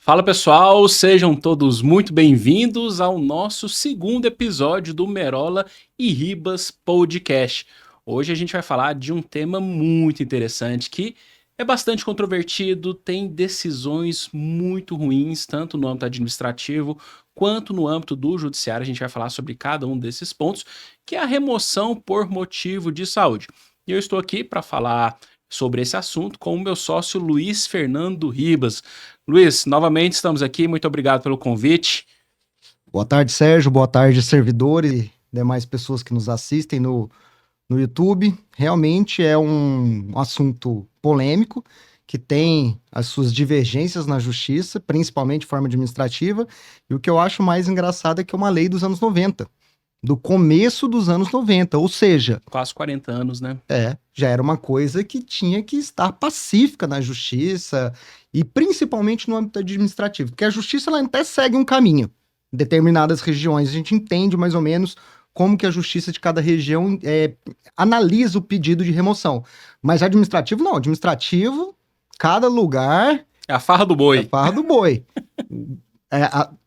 Fala pessoal, sejam todos muito bem-vindos ao nosso segundo episódio do Merola e Ribas Podcast. Hoje a gente vai falar de um tema muito interessante que é bastante controvertido, tem decisões muito ruins, tanto no âmbito administrativo quanto no âmbito do judiciário. A gente vai falar sobre cada um desses pontos, que é a remoção por motivo de saúde. E eu estou aqui para falar sobre esse assunto com o meu sócio Luiz Fernando Ribas. Luiz, novamente estamos aqui, muito obrigado pelo convite. Boa tarde, Sérgio. Boa tarde, servidores e demais pessoas que nos assistem no YouTube. Realmente é um assunto polêmico que tem as suas divergências na justiça, principalmente de forma administrativa. E o que eu acho mais engraçado é que é uma lei dos anos 90, do começo dos anos 90, ou seja, Quase 40 anos, né? já era uma coisa que tinha que estar pacífica na justiça e principalmente no âmbito administrativo, porque a justiça ela até segue um caminho. Em determinadas regiões a gente entende mais ou menos como que a justiça de cada região analisa o pedido de remoção. Mas administrativo não, administrativo, cada lugar É a farra do é boi. farra do boi.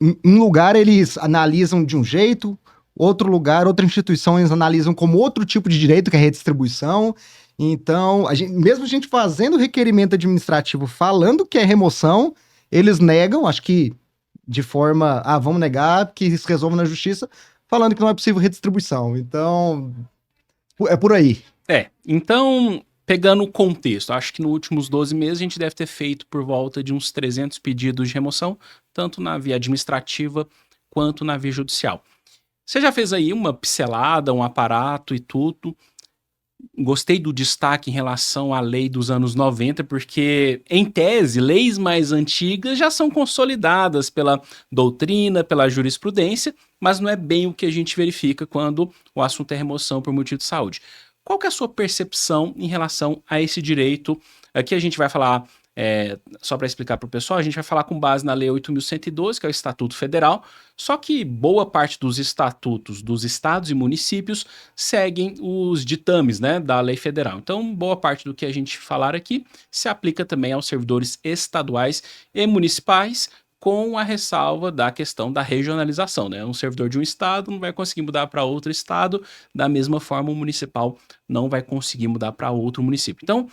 Em lugar eles analisam de um jeito, outro lugar, outra instituição eles analisam como outro tipo de direito, que é a redistribuição. Então, mesmo a gente fazendo requerimento administrativo falando que é remoção, eles negam, acho que de forma, vamos negar, que isso resolve na justiça, falando que não é possível redistribuição. Então, é por aí. Então, pegando o contexto, acho que nos últimos 12 meses a gente deve ter feito por volta de uns 300 pedidos de remoção, tanto na via administrativa quanto na via judicial. Você já fez aí uma pincelada, um aparato e tudo. Gostei do destaque em relação à lei dos anos 90, porque, em tese, leis mais antigas já são consolidadas pela doutrina, pela jurisprudência, mas não é bem o que a gente verifica quando o assunto é remoção por motivo de saúde. Qual que é a sua percepção em relação a esse direito? Aqui a gente vai falar, só para explicar para o pessoal, a gente vai falar com base na Lei 8.112, que é o Estatuto Federal, só que boa parte dos estatutos dos estados e municípios seguem os ditames, né, da lei federal. Então, boa parte do que a gente falar aqui se aplica também aos servidores estaduais e municipais, com a ressalva da questão da regionalização, né? Um servidor de um estado não vai conseguir mudar para outro estado, da mesma forma o municipal não vai conseguir mudar para outro município. Então,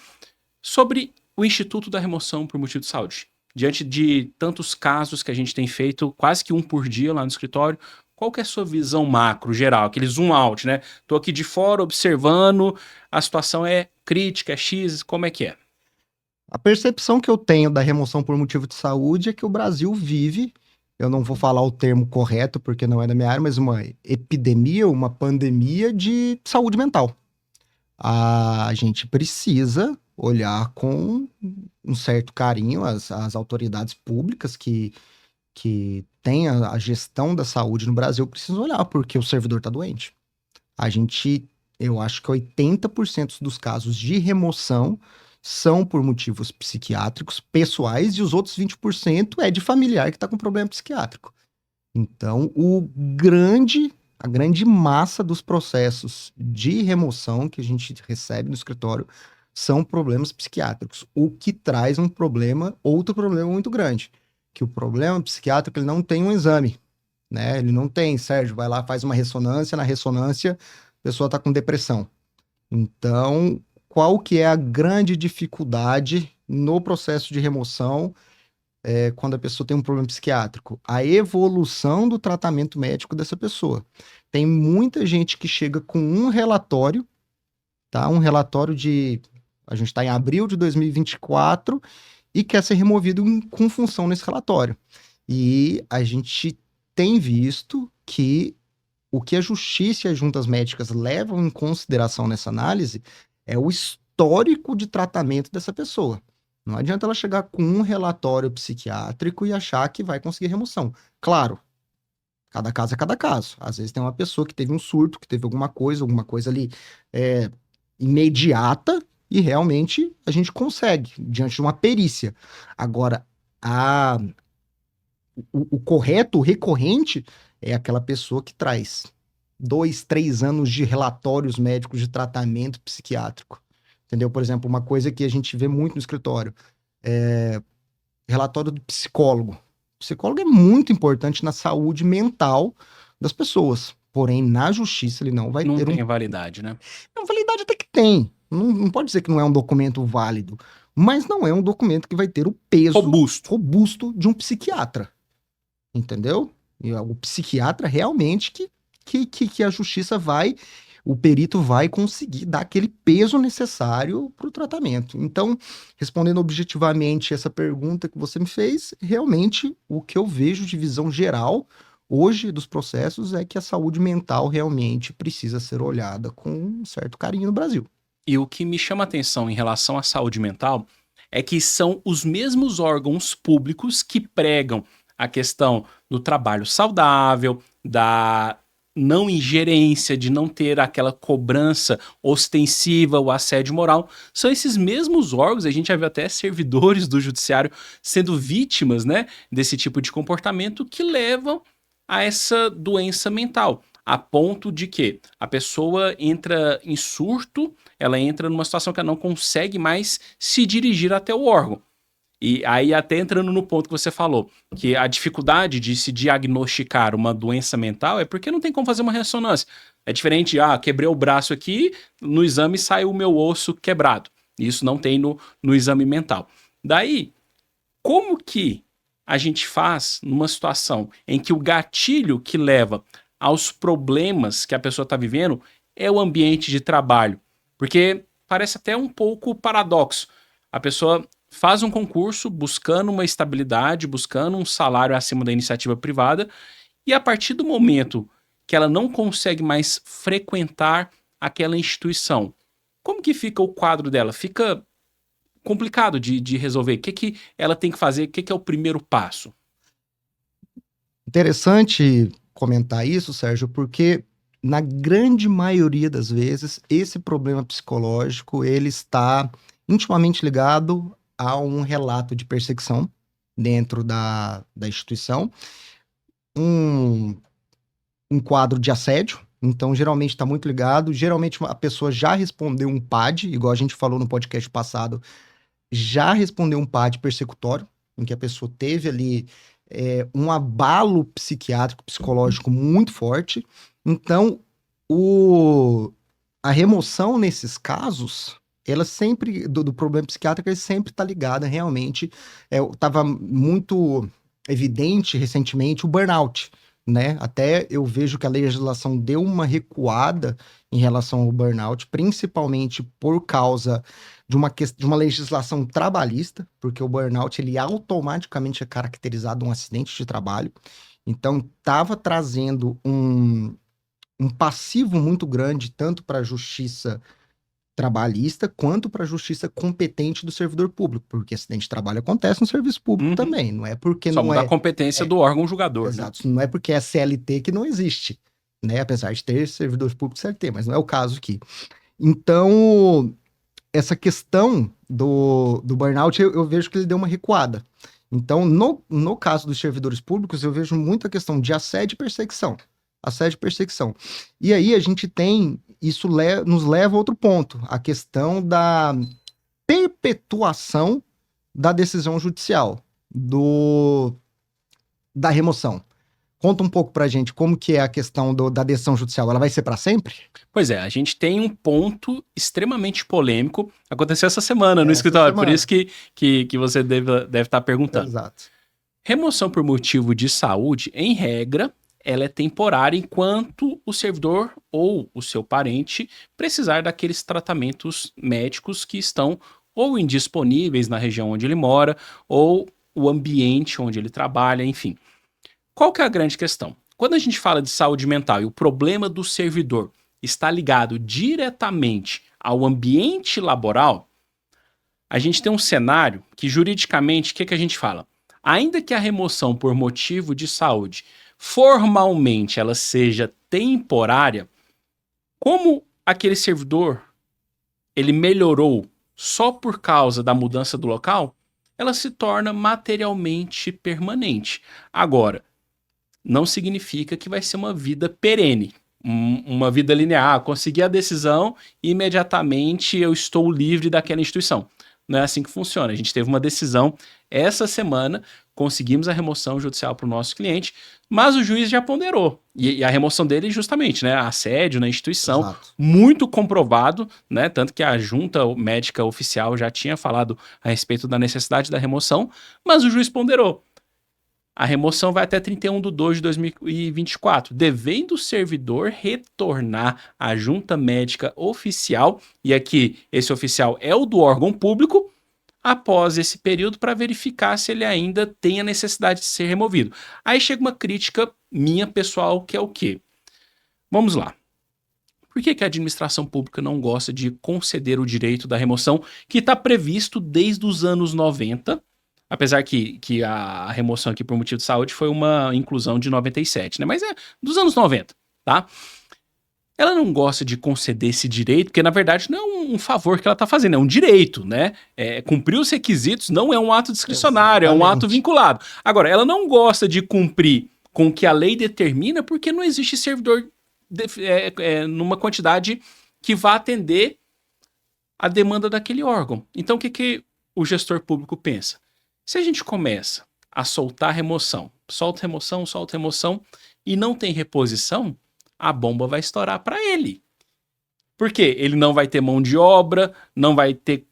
sobre o Instituto da Remoção por Motivo de Saúde, diante de tantos casos que a gente tem feito, quase que um por dia lá no escritório, qual que é a sua visão macro, geral, aquele zoom out, né? Tô aqui de fora observando, a situação é crítica, é X, como é que é? A percepção que eu tenho da remoção por motivo de saúde é que o Brasil vive, eu não vou falar o termo correto porque não é da minha área, mas uma epidemia, uma pandemia de saúde mental. A gente precisa olhar com um certo carinho as autoridades públicas que têm a gestão da saúde no Brasil, precisam olhar, porque o servidor está doente. Eu acho que 80% dos casos de remoção são por motivos psiquiátricos pessoais e os outros 20% é de familiar que está com problema psiquiátrico. Então, a grande massa dos processos de remoção que a gente recebe no escritório são problemas psiquiátricos, o que traz outro problema muito grande, que o problema psiquiátrico ele não tem um exame, né? Ele não tem, Sérgio, vai lá, faz uma ressonância, na ressonância a pessoa está com depressão. Então, qual que é a grande dificuldade no processo de remoção quando a pessoa tem um problema psiquiátrico? A evolução do tratamento médico dessa pessoa. Tem muita gente que chega com um relatório, tá? Um relatório a gente está em abril de 2024 e quer ser removido com função nesse relatório. E a gente tem visto que o que a justiça e as juntas médicas levam em consideração nessa análise é o histórico de tratamento dessa pessoa. Não adianta ela chegar com um relatório psiquiátrico e achar que vai conseguir remoção. Claro, cada caso é cada caso. Às vezes tem uma pessoa que teve um surto, que teve alguma coisa ali imediata e realmente a gente consegue, diante de uma perícia. Agora, o correto, o recorrente, é aquela pessoa que traz 2, 3 anos de relatórios médicos de tratamento psiquiátrico. Entendeu? Por exemplo, uma coisa que a gente vê muito no escritório é relatório do psicólogo. psicólogo é muito importante na saúde mental das pessoas. Porém, na justiça ele não vai Não ter tem validade, né? Não, validade até que tem. Não pode dizer que não é um documento válido, mas não é um documento que vai ter o peso robusto de um psiquiatra. Entendeu? E o psiquiatra realmente que a justiça vai, o perito vai conseguir dar aquele peso necessário para o tratamento. Então, respondendo objetivamente essa pergunta que você me fez, realmente o que eu vejo de visão geral hoje dos processos é que a saúde mental realmente precisa ser olhada com um certo carinho no Brasil. E o que me chama a atenção em relação à saúde mental é que são os mesmos órgãos públicos que pregam a questão do trabalho saudável, da não ingerência, de não ter aquela cobrança ostensiva, o assédio moral. São esses mesmos órgãos, a gente já viu até servidores do judiciário sendo vítimas, né, desse tipo de comportamento que levam a essa doença mental, a ponto de que a pessoa entra em surto, ela entra numa situação que ela não consegue mais se dirigir até o órgão. E aí, até entrando no ponto que você falou, que a dificuldade de se diagnosticar uma doença mental é porque não tem como fazer uma ressonância. É diferente, quebrei o braço aqui, no exame sai o meu osso quebrado. Isso não tem no exame mental. Daí, como que a gente faz numa situação em que o gatilho que leva aos problemas que a pessoa está vivendo é o ambiente de trabalho? Porque parece até um pouco paradoxo. A pessoa faz um concurso buscando uma estabilidade, buscando um salário acima da iniciativa privada, e a partir do momento que ela não consegue mais frequentar aquela instituição, como que fica o quadro dela? Fica complicado de resolver. O que ela tem que fazer? O que é o primeiro passo? Interessante comentar isso, Sérgio, porque na grande maioria das vezes esse problema psicológico ele está intimamente ligado a um relato de perseguição dentro da instituição, um quadro de assédio. Então, geralmente está muito ligado. Geralmente a pessoa já respondeu um PAD, igual a gente falou no podcast passado, já respondeu um PAD persecutório, em que a pessoa teve ali um abalo psiquiátrico, psicológico muito forte. Então, a remoção nesses casos, ela sempre, do problema psiquiátrico, ele sempre está ligada realmente. Estava muito evidente recentemente o burnout, né? Até eu vejo que a legislação deu uma recuada em relação ao burnout, principalmente por causa de uma legislação trabalhista, porque o burnout ele automaticamente é caracterizado um acidente de trabalho. Então, estava trazendo um passivo muito grande, tanto para a justiça trabalhista quanto para a justiça competente do servidor público, porque acidente de trabalho acontece no serviço público também, não é porque só não muda a competência do órgão julgador, exato, né? Não é porque é CLT que não existe, né? Apesar de ter servidores públicos CLT, mas não é o caso aqui. Então, essa questão do burnout, eu vejo que ele deu uma recuada. Então, no caso dos servidores públicos, eu vejo muito a questão de assédio e perseguição. Assédio e perseguição. E aí a gente tem, isso nos leva a outro ponto, a questão da perpetuação da decisão judicial, da remoção. Conta um pouco pra gente como que é a questão da decisão judicial. Ela vai ser para sempre? Pois é, a gente tem um ponto extremamente polêmico. Aconteceu essa semana no escritório, por isso que você deve estar perguntando. Exato. Remoção por motivo de saúde, em regra, ela é temporária enquanto o servidor ou o seu parente precisar daqueles tratamentos médicos que estão ou indisponíveis na região onde ele mora, ou o ambiente onde ele trabalha, enfim. Qual que é a grande questão? Quando a gente fala de saúde mental e o problema do servidor está ligado diretamente ao ambiente laboral, a gente tem um cenário que juridicamente, o que a gente fala? Ainda que a remoção por motivo de saúde formalmente ela seja temporária, como aquele servidor ele melhorou só por causa da mudança do local, ela se torna materialmente permanente. Agora, não significa que vai ser uma vida perene, uma vida linear. Consegui a decisão e imediatamente eu estou livre daquela instituição. Não é assim que funciona. A gente teve uma decisão essa semana conseguimos a remoção judicial para o nosso cliente, mas o juiz já ponderou. E a remoção dele, justamente, né? Assédio na instituição, Exato. muito comprovado, né? Tanto que a junta médica oficial já tinha falado a respeito da necessidade da remoção, mas o juiz ponderou. A remoção vai até 31/2 de 2024, devendo o servidor retornar à junta médica oficial, e aqui esse oficial é o do órgão público, após esse período para verificar se ele ainda tem a necessidade de ser removido. Aí chega uma crítica minha pessoal, que é o quê? Vamos lá. Por que a administração pública não gosta de conceder o direito da remoção que está previsto desde os anos 90? Apesar que a remoção aqui por motivo de saúde foi uma inclusão de 97, né? Mas é dos anos 90, tá? Ela não gosta de conceder esse direito, porque na verdade não é um favor que ela está fazendo, é um direito, né? Cumprir os requisitos não é um ato discricionário, Exatamente. é um ato vinculado. Agora, ela não gosta de cumprir com o que a lei determina, porque não existe servidor numa quantidade que vá atender a demanda daquele órgão. Então, o que o gestor público pensa? Se a gente começa a soltar remoção, solta remoção, e não tem reposição, a bomba vai estourar para ele. Por quê? Ele não vai ter mão de obra, não vai ter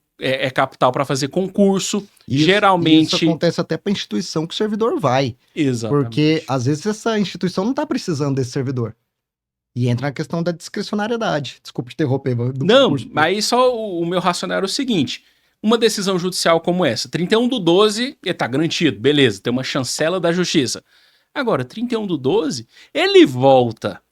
capital para fazer concurso. Geralmente... Isso acontece até para a instituição que o servidor vai. Exatamente. Porque, às vezes, essa instituição não está precisando desse servidor. E entra na questão da discricionariedade. Desculpa te interromper. Não, aí só o meu racional era o seguinte: uma decisão judicial como essa, 31/12, tá garantido, beleza, tem uma chancela da justiça. Agora, 31/12, ele volta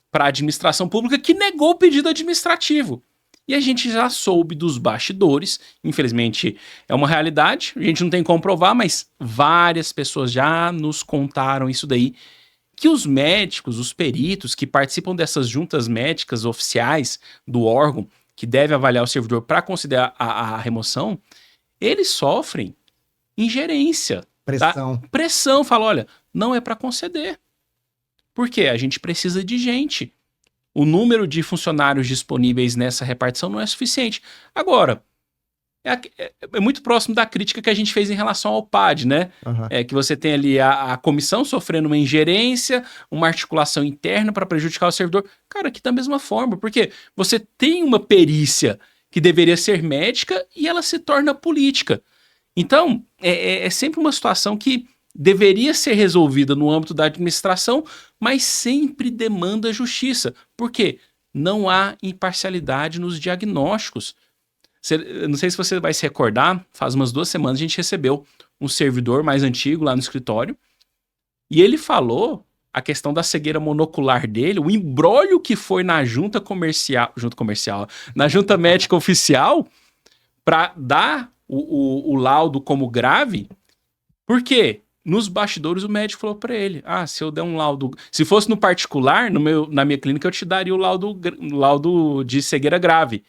para a administração pública que negou o pedido administrativo. E a gente já soube dos bastidores, infelizmente é uma realidade, a gente não tem como provar, mas várias pessoas já nos contaram isso daí, que os médicos, os peritos que participam dessas juntas médicas oficiais do órgão, que deve avaliar o servidor para considerar a remoção, eles sofrem ingerência. Pressão. Tá? Pressão, fala, olha, não é para conceder. Por quê? A gente precisa de gente. O número de funcionários disponíveis nessa repartição não é suficiente. Agora, é muito próximo da crítica que a gente fez em relação ao PAD, né? Uhum. Que você tem ali a comissão sofrendo uma ingerência, uma articulação interna para prejudicar o servidor. Cara, aqui da mesma forma, porque você tem uma perícia que deveria ser médica e ela se torna política. Então, é sempre uma situação que deveria ser resolvida no âmbito da administração, mas sempre demanda justiça. Por quê? Não há imparcialidade nos diagnósticos. Não sei se você vai se recordar, faz umas 2 semanas a gente recebeu um servidor mais antigo lá no escritório e ele falou a questão da cegueira monocular dele, o imbróglio que foi na junta na junta médica oficial para dar o laudo como grave. Por quê? Nos bastidores o médico falou para ele, se eu der um laudo, se fosse no particular, na minha clínica eu te daria o laudo de cegueira grave.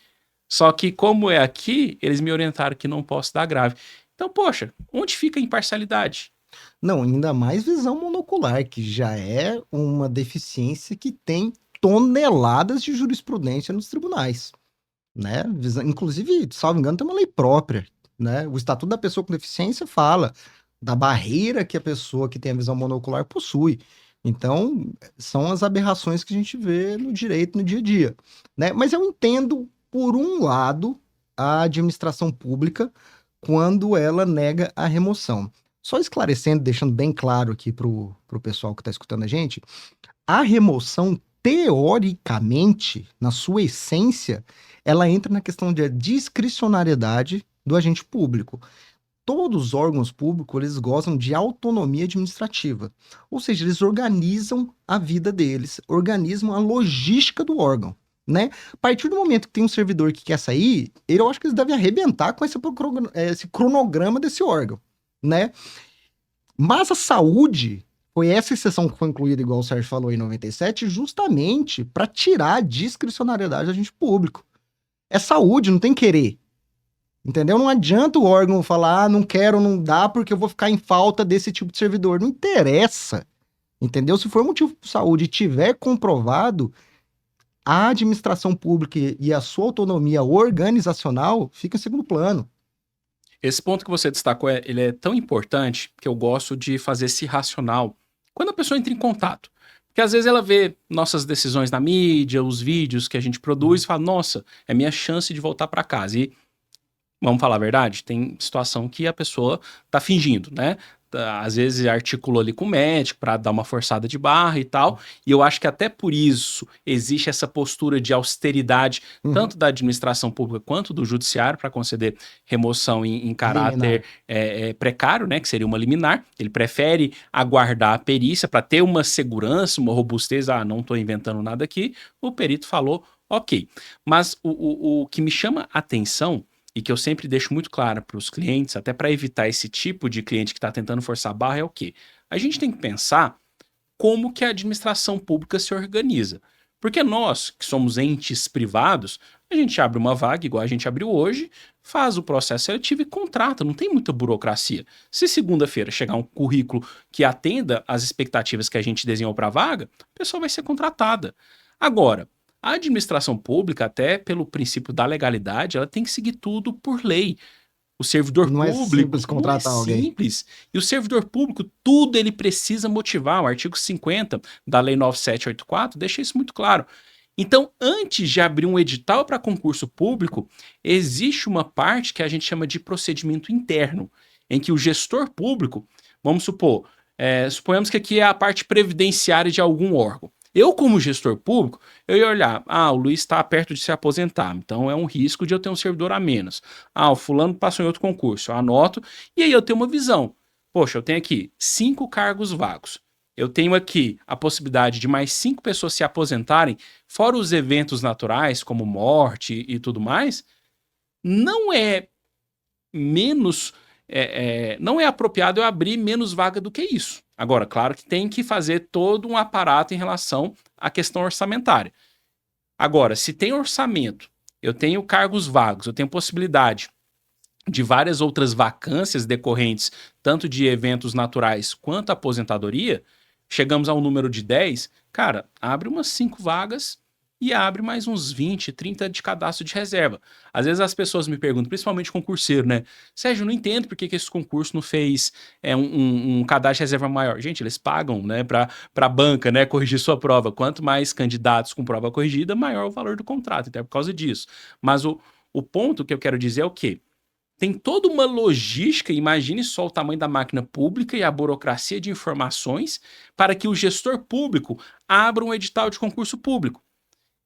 Só que como é aqui, eles me orientaram que não posso dar grave. Então, poxa, onde fica a imparcialidade? Não, ainda mais visão monocular, que já é uma deficiência que tem toneladas de jurisprudência nos tribunais, né? Inclusive, salvo engano, tem uma lei própria, né? O Estatuto da Pessoa com Deficiência fala da barreira que a pessoa que tem a visão monocular possui. Então, são as aberrações que a gente vê no direito no dia a dia, né? Mas eu entendo, por um lado, a administração pública quando ela nega a remoção. Só esclarecendo, deixando bem claro aqui para o pessoal que está escutando a gente, a remoção, teoricamente, na sua essência, ela entra na questão da discricionariedade do agente público. Todos os órgãos públicos, eles gozam de autonomia administrativa. Ou seja, eles organizam a vida deles, organizam a logística do órgão, né? A partir do momento que tem um servidor que quer sair, eu acho que eles devem arrebentar com esse cronograma desse órgão, né? Mas a saúde, foi essa exceção que foi incluída, igual o Sérgio falou em 97, justamente para tirar a discricionariedade do agente público. É saúde, não tem querer. Entendeu? Não adianta o órgão falar, não quero, não dá, porque eu vou ficar em falta desse tipo de servidor. Não interessa. Entendeu? Se for motivo de saúde e tiver comprovado, a administração pública e a sua autonomia organizacional fica em segundo plano. Esse ponto que você destacou, ele é tão importante que eu gosto de fazer esse racional quando a pessoa entra em contato. Porque às vezes ela vê nossas decisões na mídia, os vídeos que a gente produz e fala, nossa, é minha chance de voltar para casa. E vamos falar a verdade, tem situação que a pessoa tá fingindo, né? Às vezes articula ali com o médico para dar uma forçada de barra e tal. E eu acho que até por isso existe essa postura de austeridade, tanto da administração pública quanto do judiciário, para conceder remoção em caráter precário, né? Que seria uma liminar. Ele prefere aguardar a perícia para ter uma segurança, uma robustez. Ah, não estou inventando nada aqui. O perito falou, ok. Mas o que me chama a atenção e que eu sempre deixo muito claro para os clientes, até para evitar esse tipo de cliente que está tentando forçar a barra, é o quê? A gente tem que pensar como que a administração pública se organiza. Porque nós, que somos entes privados, a gente abre uma vaga, igual a gente abriu hoje, faz o processo seletivo e contrata, não tem muita burocracia. Se segunda-feira chegar um currículo que atenda às expectativas que a gente desenhou para a vaga, a pessoa vai ser contratada. Agora, a administração pública, até pelo princípio da legalidade, ela tem que seguir tudo por lei. O servidor Não é público simples contratar não é alguém. simples. E o servidor público, tudo ele precisa motivar. O artigo 50 da Lei 9784 deixa isso muito claro. Então, antes de abrir um edital para concurso público, existe uma parte que a gente chama de procedimento interno, em que o gestor público, vamos supor, suponhamos que aqui é a parte previdenciária de algum órgão. Eu, como gestor público, eu ia olhar, o Luiz está perto de se aposentar, então é um risco de eu ter um servidor a menos. O fulano passou em outro concurso, eu anoto, e aí eu tenho uma visão. Poxa, eu tenho aqui 5 cargos vagos. Eu tenho aqui a possibilidade de mais 5 pessoas se aposentarem, fora os eventos naturais, como morte e tudo mais. Não é menos... não é apropriado eu abrir menos vaga do que isso. Agora, claro que tem que fazer todo um aparato em relação à questão orçamentária. Agora, se tem orçamento, eu tenho cargos vagos, eu tenho possibilidade de várias outras vacâncias decorrentes, tanto de eventos naturais quanto aposentadoria, chegamos ao número de 10, cara, abre umas 5 vagas e abre mais uns 20, 30 de cadastro de reserva. Às vezes as pessoas me perguntam, principalmente concurseiro, né? Sérgio, não entendo por que esse concurso não fez um cadastro de reserva maior. Gente, eles pagam, né, para a banca, né, corrigir sua prova. Quanto mais candidatos com prova corrigida, maior o valor do contrato. Então é por causa disso. Mas o ponto que eu quero dizer é o quê? Tem toda uma logística, imagine só o tamanho da máquina pública e a burocracia de informações para que o gestor público abra um edital de concurso público.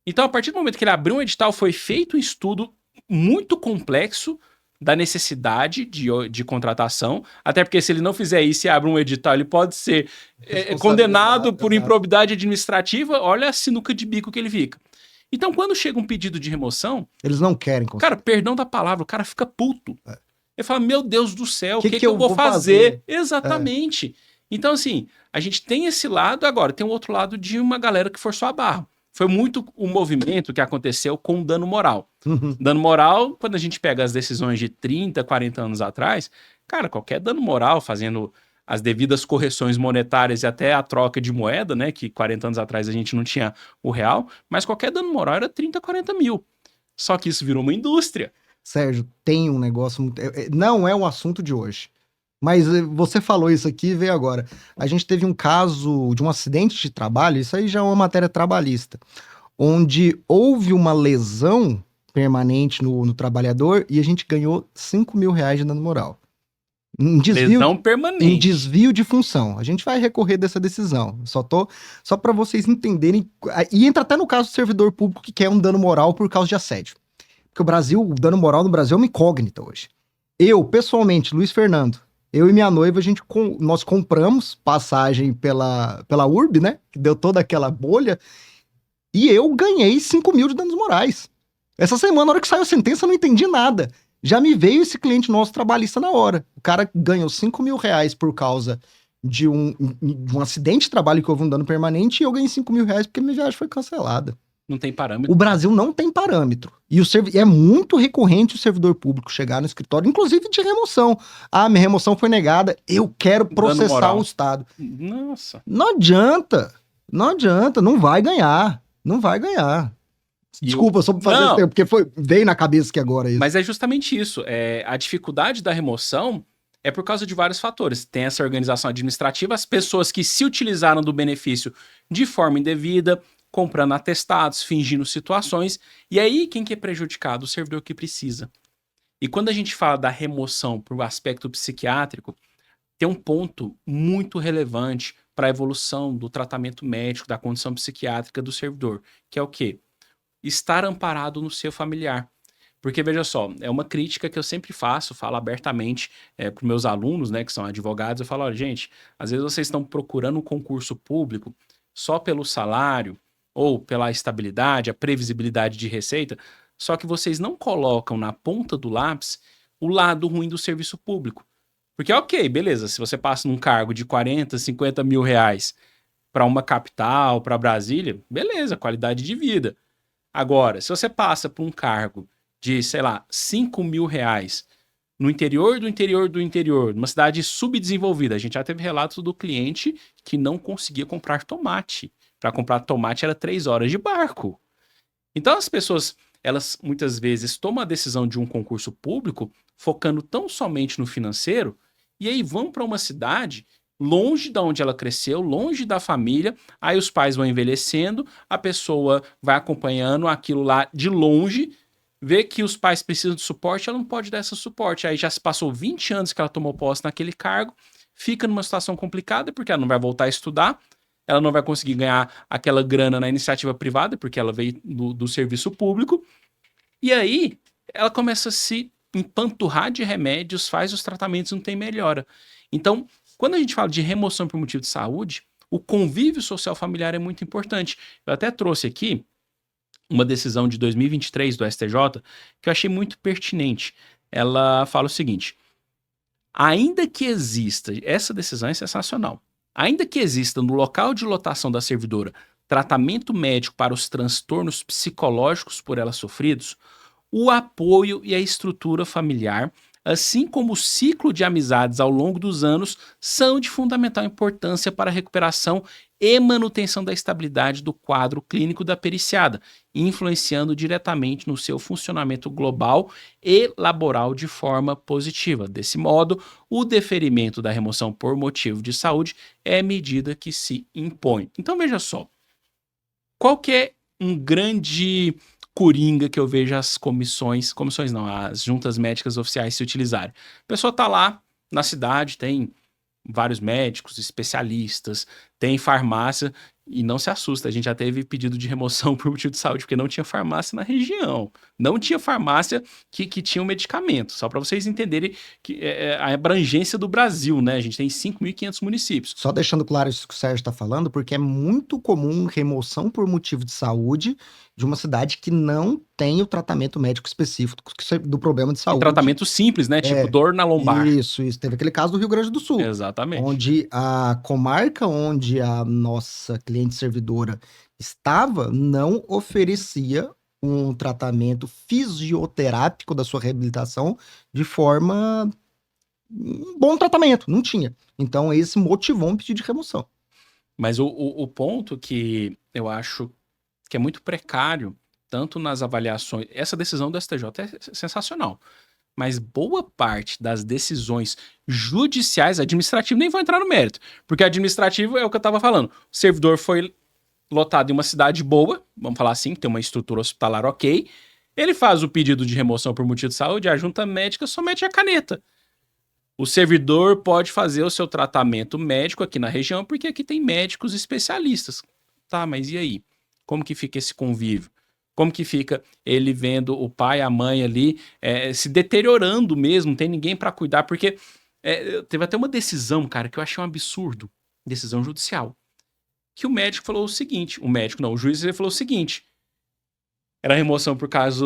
Então, a partir do momento que ele abriu um edital, foi feito um estudo muito complexo da necessidade de contratação, até porque se ele não fizer isso e abre um edital, ele pode ser condenado por improbidade administrativa, olha a sinuca de bico que ele fica. Então, quando chega um pedido de remoção... Eles não querem. Cara, perdão da palavra, o cara fica puto. Ele fala, meu Deus do céu, o que eu vou fazer? Exatamente. Então, assim, a gente tem esse lado, agora tem o outro lado de uma galera que forçou a barra. Foi muito o movimento que aconteceu com o dano moral. Dano moral, quando a gente pega as decisões de 30, 40 anos atrás, cara, qualquer dano moral, fazendo as devidas correções monetárias e até a troca de moeda, né, que 40 anos atrás a gente não tinha o real, mas qualquer dano moral era 30, 40 mil. Só que isso virou uma indústria. Sérgio, tem um negócio... Não é um assunto de hoje. Mas você falou isso aqui e veio agora. A gente teve um caso de um acidente de trabalho, isso aí já é uma matéria trabalhista, onde houve uma lesão permanente no trabalhador e a gente ganhou R$5 mil de dano moral. Lesão permanente. Em desvio de função. A gente vai recorrer dessa decisão. Só para vocês entenderem. E entra até no caso do servidor público que quer um dano moral por causa de assédio. Porque o dano moral no Brasil é uma incógnita hoje. Eu, pessoalmente, Luiz Fernando, eu e minha noiva, nós compramos passagem pela URB, né? Que deu toda aquela bolha. E eu ganhei 5 mil de danos morais. Essa semana, na hora que saiu a sentença, eu não entendi nada. Já me veio esse cliente nosso trabalhista na hora. O cara ganhou 5 mil por causa de um acidente de trabalho que houve um dano permanente e eu ganhei 5 mil porque minha viagem foi cancelada. Não tem parâmetro. O Brasil não tem parâmetro. E é muito recorrente o servidor público chegar no escritório, inclusive de remoção. Minha remoção foi negada, eu quero processar o Estado. Nossa. Não adianta, não vai ganhar. Desculpa, só pra fazer esse tempo, porque veio na cabeça que agora isso. Mas é justamente isso. A dificuldade da remoção é por causa de vários fatores. Tem essa organização administrativa, as pessoas que se utilizaram do benefício de forma indevida, comprando atestados, fingindo situações. E aí, quem que é prejudicado? O servidor que precisa. E quando a gente fala da remoção para o aspecto psiquiátrico, tem um ponto muito relevante para a evolução do tratamento médico, da condição psiquiátrica do servidor, que é o quê? Estar amparado no seu familiar. Porque, veja só, é uma crítica que eu sempre faço, falo abertamente para os meus alunos, né, que são advogados, eu falo, olha, gente, às vezes vocês estão procurando um concurso público só pelo salário ou pela estabilidade, a previsibilidade de receita, só que vocês não colocam na ponta do lápis o lado ruim do serviço público. Porque, ok, beleza, se você passa num cargo de 40, 50 mil reais para uma capital, para Brasília, beleza, qualidade de vida. Agora, se você passa por um cargo de, sei lá, 5 mil reais no interior do interior do interior, numa cidade subdesenvolvida, a gente já teve relatos do cliente que não conseguia comprar tomate. Para comprar tomate era 3 horas de barco. Então as pessoas, elas muitas vezes tomam a decisão de um concurso público focando tão somente no financeiro e aí vão para uma cidade longe de onde ela cresceu, longe da família, aí os pais vão envelhecendo, a pessoa vai acompanhando aquilo lá de longe, vê que os pais precisam de suporte, ela não pode dar esse suporte, aí já se passou 20 anos que ela tomou posse naquele cargo, fica numa situação complicada, porque ela não vai voltar a estudar, ela não vai conseguir ganhar aquela grana na iniciativa privada, porque ela veio do serviço público, e aí ela começa a se empanturrar de remédios, faz os tratamentos, não tem melhora. Então, quando a gente fala de remoção por motivo de saúde, o convívio social familiar é muito importante. Eu até trouxe aqui uma decisão de 2023 do STJ que eu achei muito pertinente. Ela fala o seguinte: ainda que exista, essa decisão é sensacional, ainda que exista no local de lotação da servidora tratamento médico para os transtornos psicológicos por ela sofridos, o apoio e a estrutura familiar, assim como o ciclo de amizades ao longo dos anos, são de fundamental importância para a recuperação e manutenção da estabilidade do quadro clínico da periciada, influenciando diretamente no seu funcionamento global e laboral de forma positiva. Desse modo, o deferimento da remoção por motivo de saúde é medida que se impõe. Então veja só, qual que é um grande coringa que eu vejo as comissões não, as juntas médicas oficiais se utilizarem? A pessoa tá lá na cidade, tem vários médicos, especialistas, tem farmácia, e não se assusta, a gente já teve pedido de remoção por motivo de saúde, porque não tinha farmácia na região, não tinha farmácia que tinha um medicamento, só para vocês entenderem que a abrangência do Brasil, né? A gente tem 5.500 municípios. Só deixando claro isso que o Sérgio está falando, porque é muito comum remoção por motivo de saúde de uma cidade que não tem o tratamento médico específico do problema de saúde. Tratamento simples, né? Tipo dor na lombar. Isso. Teve aquele caso do Rio Grande do Sul. Exatamente. Onde a comarca onde a nossa cliente servidora estava não oferecia um tratamento fisioterápico da sua reabilitação de forma... um bom tratamento, não tinha. Então, esse motivou um pedido de remoção. Mas o ponto que eu acho que é muito precário, tanto nas avaliações... Essa decisão do STJ é sensacional. Mas boa parte das decisões judiciais, administrativas, nem vou entrar no mérito. Porque administrativo é o que eu estava falando. O servidor foi lotado em uma cidade boa, vamos falar assim, tem uma estrutura hospitalar ok. Ele faz o pedido de remoção por motivo de saúde, a junta médica só mete a caneta. O servidor pode fazer o seu tratamento médico aqui na região, porque aqui tem médicos especialistas. Tá, mas e aí? Como que fica esse convívio? Como que fica ele vendo o pai, a mãe ali se deteriorando mesmo, não tem ninguém para cuidar, porque teve até uma decisão, cara, que eu achei um absurdo, decisão judicial, que o médico falou o seguinte, o juiz falou o seguinte, era remoção por causa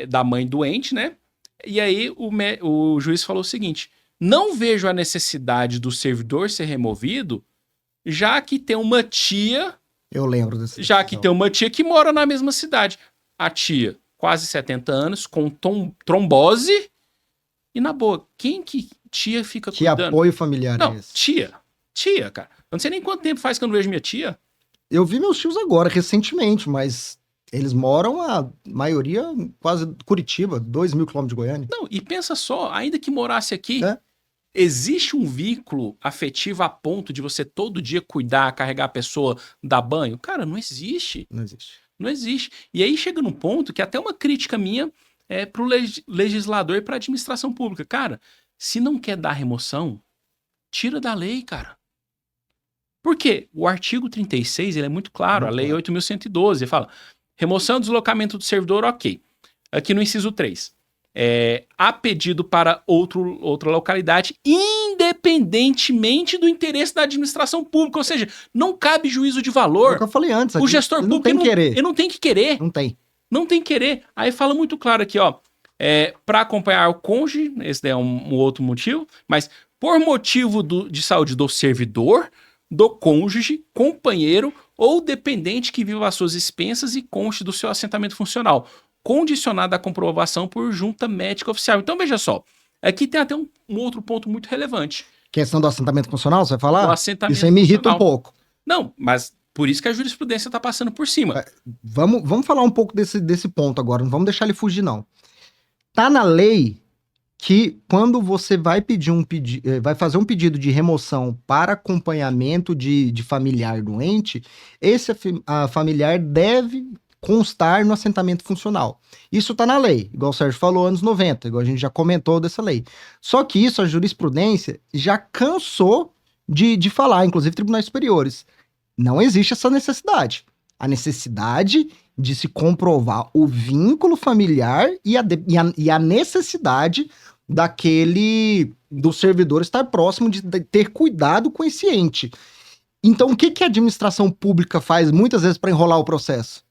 da mãe doente, né? E aí o juiz falou o seguinte: não vejo a necessidade do servidor ser removido, já que tem uma tia... Eu lembro dessa já que tem uma tia que mora na mesma cidade. A tia, quase 70 anos, com trombose. E na boa, quem que tia fica cuidando? Que apoio familiar não, é esse? Tia, cara. Eu não sei nem quanto tempo faz que eu não vejo minha tia. Eu vi meus tios agora, recentemente, mas Eles moram, a maioria, quase Curitiba, 2.000 quilômetros de Goiânia. Não, e pensa só, ainda que morasse aqui, É. existe um vínculo afetivo a ponto de você todo dia cuidar, carregar a pessoa, dar banho? Cara, não existe. Não existe. Não existe. E aí chega num ponto que até uma crítica minha é pro legislador e pra administração pública. Cara, se não quer dar remoção, tira da lei, cara. Por quê? O artigo 36, ele é muito claro, a lei 8.112, ele fala, remoção e deslocamento do servidor, ok. Aqui no inciso 3, há pedido para outra localidade, independentemente do interesse da administração pública, ou seja, não cabe juízo de É o valor. que eu falei antes. O gestor ele público não tem que querer. ele não tem que querer. Não tem. Não tem que querer. Aí fala muito claro aqui, ó. Para acompanhar o cônjuge, esse daí é um outro motivo, mas por motivo de saúde do servidor, do cônjuge, companheiro ou dependente que viva às suas expensas e conste do seu assentamento funcional, condicionado à comprovação por junta médica oficial. Então, veja só. Aqui tem até um outro ponto muito relevante. Questão do assentamento funcional, você vai falar? O assentamento Isso aí me irrita um funcional. pouco. Não, mas por isso que a jurisprudência está passando por cima. Vamos falar um pouco desse ponto agora, não vamos deixar ele fugir, não. Tá na lei que quando você vai vai fazer um pedido de remoção para acompanhamento de familiar doente, esse familiar deve constar no assentamento funcional. Isso tá na lei, igual o Sérgio falou, anos 90, igual a gente já comentou dessa lei. Só que isso, a jurisprudência já cansou de falar, inclusive tribunais superiores. Não existe essa necessidade. A necessidade de se comprovar o vínculo familiar e a necessidade do servidor estar próximo de ter cuidado com esse ente. Então, o que a administração pública faz muitas vezes para enrolar o processo?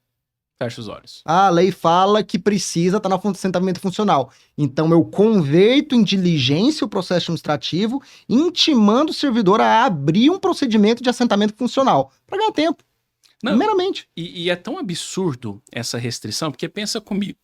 Fecha os olhos. A lei fala que precisa estar no assentamento funcional. Então, eu converto em diligência o processo administrativo, intimando o servidor a abrir um procedimento de assentamento funcional, para ganhar tempo. Não, meramente. E é tão absurdo essa restrição, porque pensa comigo,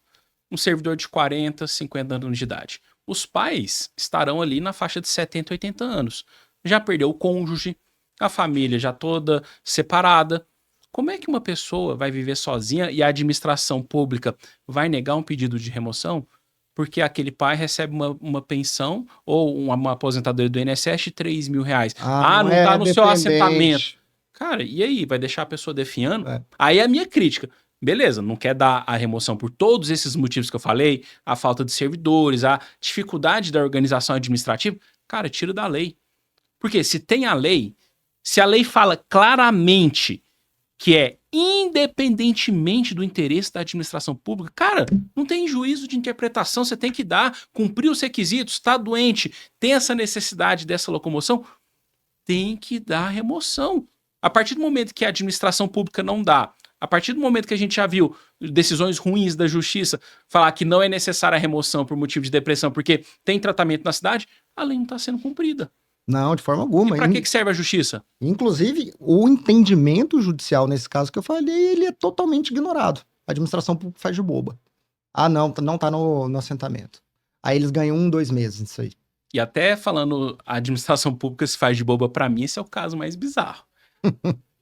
um servidor de 40, 50 anos de idade. Os pais estarão ali na faixa de 70, 80 anos. Já perdeu o cônjuge, a família já toda separada. Como é que uma pessoa vai viver sozinha e a administração pública vai negar um pedido de remoção porque aquele pai recebe uma pensão ou uma aposentadoria do INSS de 3 mil reais? Não tá no seu assentamento. Cara, e aí? Vai deixar a pessoa definhando? Aí é a minha crítica. Beleza, não quer dar a remoção por todos esses motivos que eu falei, a falta de servidores, a dificuldade da organização administrativa, cara, tira da lei. Porque se tem a lei, se a lei fala claramente que é independentemente do interesse da administração pública, cara, não tem juízo de interpretação, você tem que dar, cumprir os requisitos, tá doente, tem essa necessidade dessa locomoção, tem que dar remoção. A partir do momento que a administração pública não dá, a partir do momento que a gente já viu decisões ruins da justiça falar que não é necessária a remoção por motivo de depressão porque tem tratamento na cidade, a lei não está sendo cumprida. Não, de forma alguma. E para que serve a justiça? Inclusive, o entendimento judicial, nesse caso que eu falei, ele é totalmente ignorado. A administração pública faz de boba. Não tá no assentamento. Aí eles ganham 1, 2 meses nisso aí. E até falando a administração pública se faz de boba, para mim esse é o caso mais bizarro.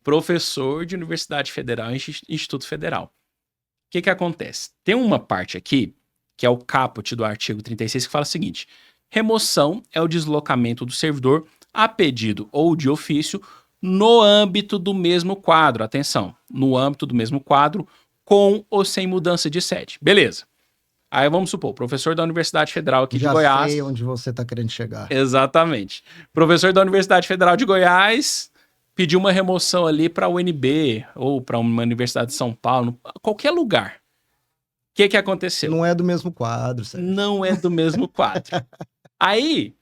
Professor de Universidade Federal e Instituto Federal. O que acontece? Tem uma parte aqui, que é o caput do artigo 36, que fala o seguinte: remoção é o deslocamento do servidor a pedido ou de ofício no âmbito do mesmo quadro. Atenção, no âmbito do mesmo quadro, com ou sem mudança de sede. Beleza. Aí vamos supor, professor da Universidade Federal aqui de Goiás. Já sei onde você está querendo chegar. Exatamente. Professor da Universidade Federal de Goiás pediu uma remoção ali para a UNB ou para uma Universidade de São Paulo, qualquer lugar. O que aconteceu? Não é do mesmo quadro, Sérgio. Não é do mesmo quadro. Aí,